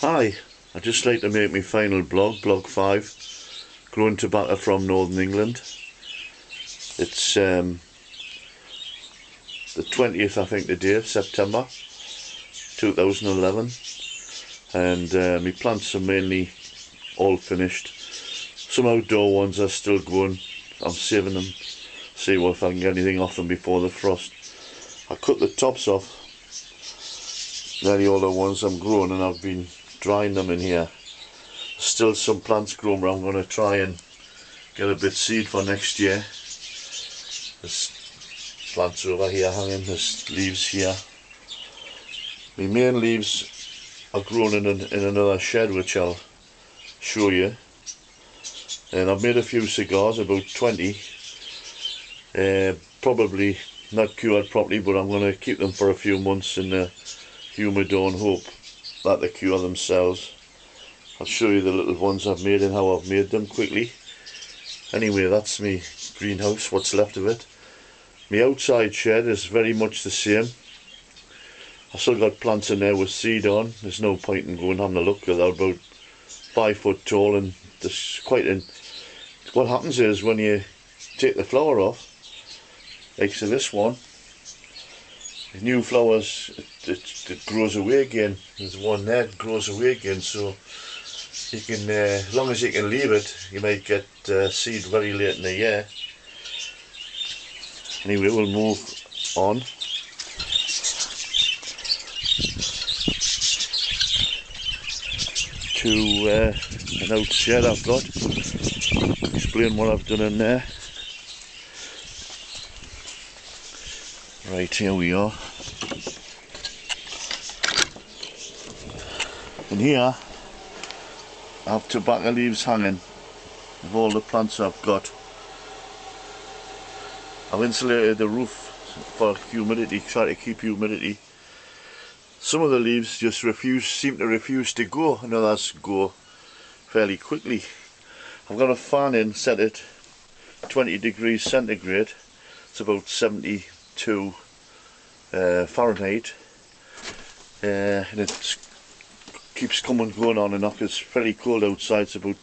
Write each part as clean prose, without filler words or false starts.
Hi, I'd just like to make my final blog 5, growing tobacco from Northern England. It's the 20th, I think, today of September 2011, and my plants are mainly all finished. Some outdoor ones are still going. I'm saving them, see if I can get anything off them before the frost. I cut the tops off, nearly all the ones I'm growing, and I've been drying them in here. Still some plants growing, but I'm going to try and get a bit seed for next year. There's plants over here hanging, there's leaves here. My main leaves are grown in another shed, which I'll show you. And I've made a few cigars, about 20. Probably not cured properly, but I'm going to keep them for a few months in the humidor and hope that they cure themselves. I'll show you the little ones I've made and how I've made them quickly. Anyway, that's my greenhouse, what's left of it. My outside shed is very much the same. I've still got plants in there with seed on. There's no point in going having a look, because they're about 5 foot tall, and there's quite an... What happens is when you take the flower off, like so this one, the new flowers, it grows away again. There's one there, it grows away again, so you can, as long as you can leave it, you might get seed very late in the year. Anyway, we'll move on. To an out shed I've got. Explain what I've done in there. Right, here we are. In here I have tobacco leaves hanging of all the plants I've got. I've insulated the roof for humidity, try to keep humidity. Some of the leaves just seem to refuse to go, and others go fairly quickly. I've got a fan in set at 20 degrees centigrade. It's about 72 Fahrenheit, and it keeps going on and off. It's very cold outside. It's about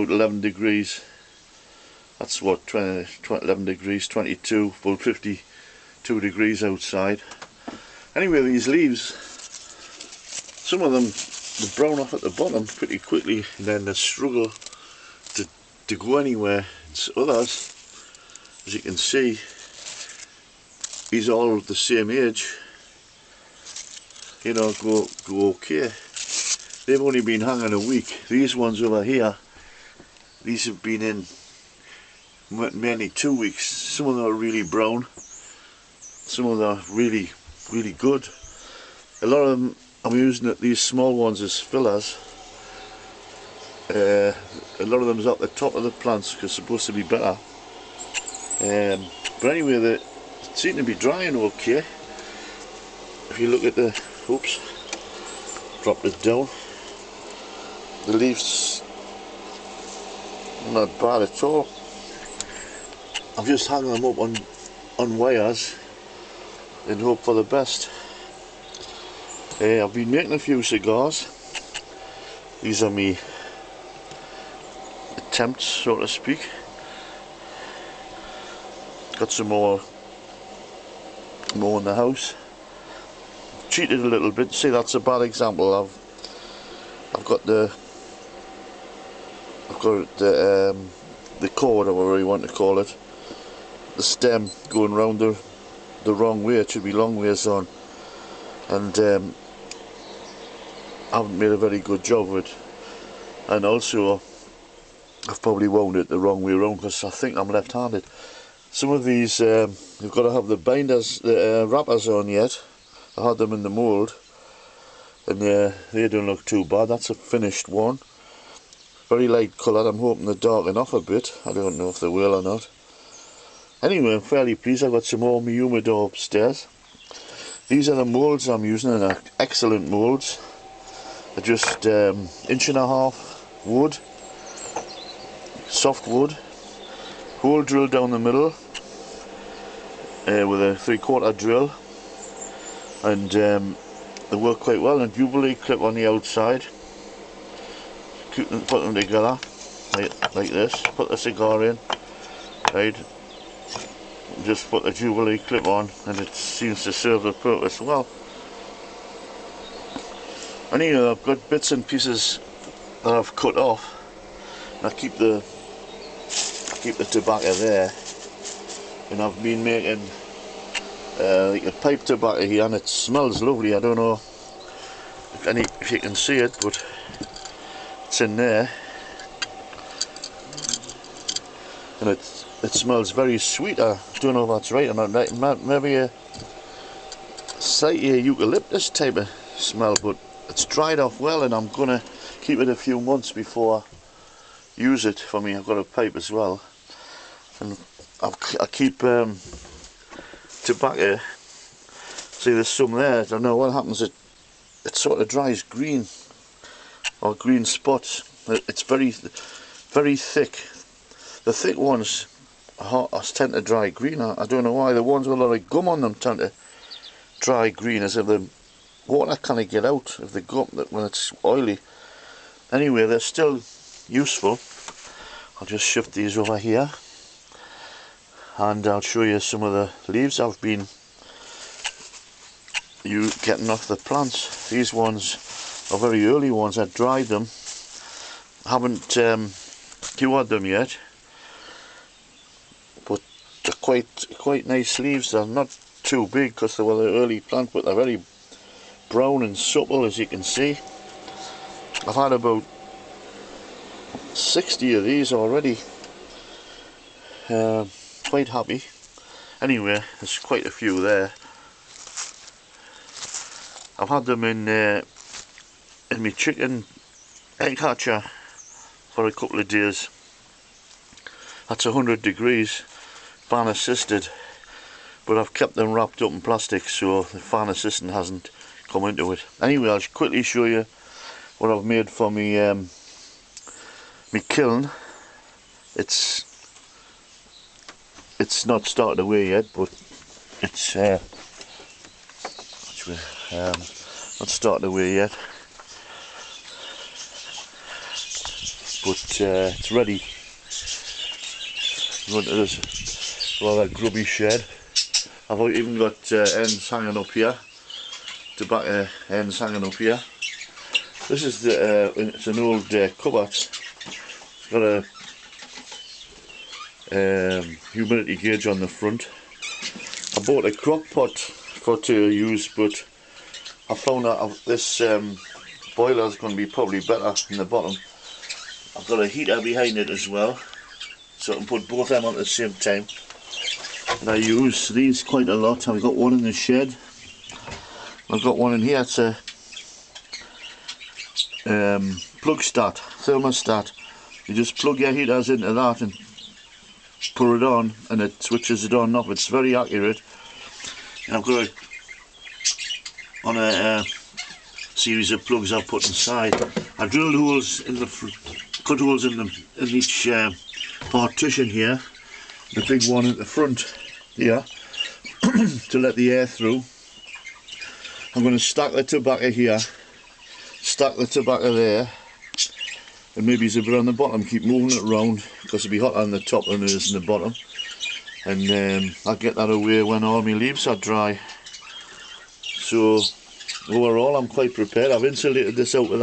11 degrees. That's what, 11 degrees, 22, about 52 degrees outside. Anyway, these leaves, some of them they brown off at the bottom pretty quickly, and then they struggle to go anywhere. It's others, as you can see, these are all the same age, you know, go okay. They've only been hanging a week. These ones over here, these have been in mainly 2 weeks. Some of them are really brown, some of them are really good. A lot of them I'm using these small ones as fillers. A lot of them is at the top of the plants because it's supposed to be better. But anyway, they seem to be drying okay. If you look at the, oops, dropped it down. The leaves not bad at all. I'm just hanging them up on wires and hope for the best. I've been making a few cigars. These are my attempts, so to speak. Got some more in the house. Cheated a little bit. See, that's a bad example. I've got the cord, or whatever you want to call it, the stem going round the wrong way. It should be long ways on, and I haven't made a very good job of it. And also I've probably wound it the wrong way around, because I think I'm left-handed. Some of these you've got to have the binders, the wrappers on yet. I had them in the mould, and they don't look too bad. That's a finished one, very light coloured. I'm hoping they darken off a bit. I don't know if they will or not. Anyway, I'm fairly pleased. I've got some more humidor upstairs. These are the moulds I'm using, and they're excellent moulds. They're just 1.5 inch wood, soft wood, hole drilled down the middle with a 3/4 drill, and they work quite well. And Jubilee clip on the outside, put them together like this, put the cigar in, right, just put the Jubilee clip on, and it seems to serve the purpose well. And you know, I've got bits and pieces that I've cut off, and I keep the tobacco there, and I've been making like a pipe tobacco here, and it smells lovely. I don't know if you can see it, but it's in there, and it smells very sweet. I don't know if that's right or not. Maybe a slightly eucalyptus type of smell, but it's dried off well, and I'm gonna keep it a few months before I use it. For me, I've got a pipe as well, and I keep tobacco. See, there's some there. I don't know what happens. It sort of dries green, or green spots. It's very thick. The thick ones tend to dry green. I don't know why. The ones with a lot of gum on them tend to dry green, as if the water can't get out of the gum when it's oily. Anyway, they're still useful. I'll just shift these over here, and I'll show you some of the leaves I've been getting off the plants. These ones are very early ones. I dried them, haven't cured them yet, but they're quite nice leaves. They're not too big because they were the early plant, but they're very brown and supple, as you can see. I've had about 60 of these already. Quite happy. Anyway, there's quite a few there. I've had them in my chicken egg hatcher for a couple of days. That's 100 degrees, fan assisted, but I've kept them wrapped up in plastic so the fan assistant hasn't come into it. Anyway, I'll quickly show you what I've made for me kiln. It's not started away yet, but it's not started away yet, but it's ready. Run to this rather grubby shed. I've even got ends hanging up here, tobacco ends hanging up here. This is it's an old cupboard. It's got a humidity gauge on the front. I bought a crock pot to use, but I found that this boiler is going to be probably better in the bottom. I've got a heater behind it as well, so I can put both of them on at the same time. And I use these quite a lot. I've got one in the shed. I've got one in here. It's a plug start, thermostat. You just plug your heaters into that and put it on, and it switches it on and off. It's very accurate. And I've got on a series of plugs I've put inside. I drilled holes in the cut holes in each partition here. The big one at the front here to let the air through. I'm going to stack the tobacco here, stack the tobacco there, and maybe it's a bit on the bottom. Keep moving it around because it'll be hotter on the top than it is in the bottom. And I'll get that away when all my leaves are dry. So overall, I'm quite prepared. I've insulated this out with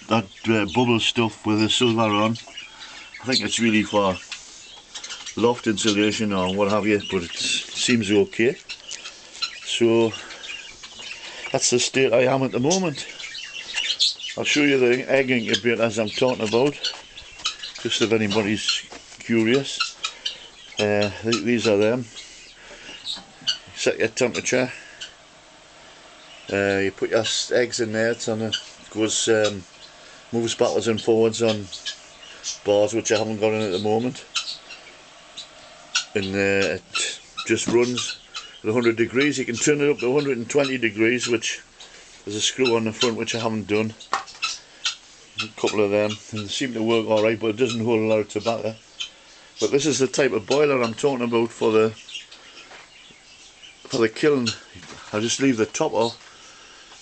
that bubble stuff with the silver on. I think it's really for loft insulation or what have you, but it seems okay. So that's the state I am at the moment. I'll show you the egg incubator I'm talking about, just if anybody's curious. These are them. Set your temperature. You put your eggs in there. It's on a goes moves backwards and forwards on bars, which I haven't got in at the moment, and it just runs at 100 degrees. You can turn it up to 120 degrees, which there's a screw on the front which I haven't done. A couple of them, and they seem to work alright, but it doesn't hold a lot of tobacco. But this is the type of boiler I'm talking about for for the kiln, I just leave the top off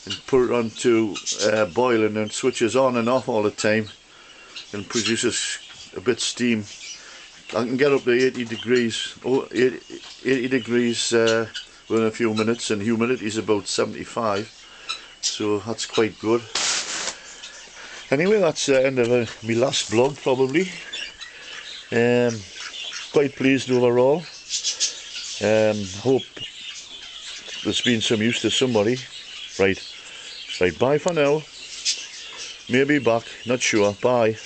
and put it on to boiling, and switches on and off all the time and produces a bit of steam. I can get up to 80 degrees, 80 degrees within a few minutes, and humidity is about 75, so that's quite good. Anyway, that's the end of my last vlog probably. Quite pleased overall. Hope there's been some use to somebody. Right, bye for now. Maybe back, not sure. Bye.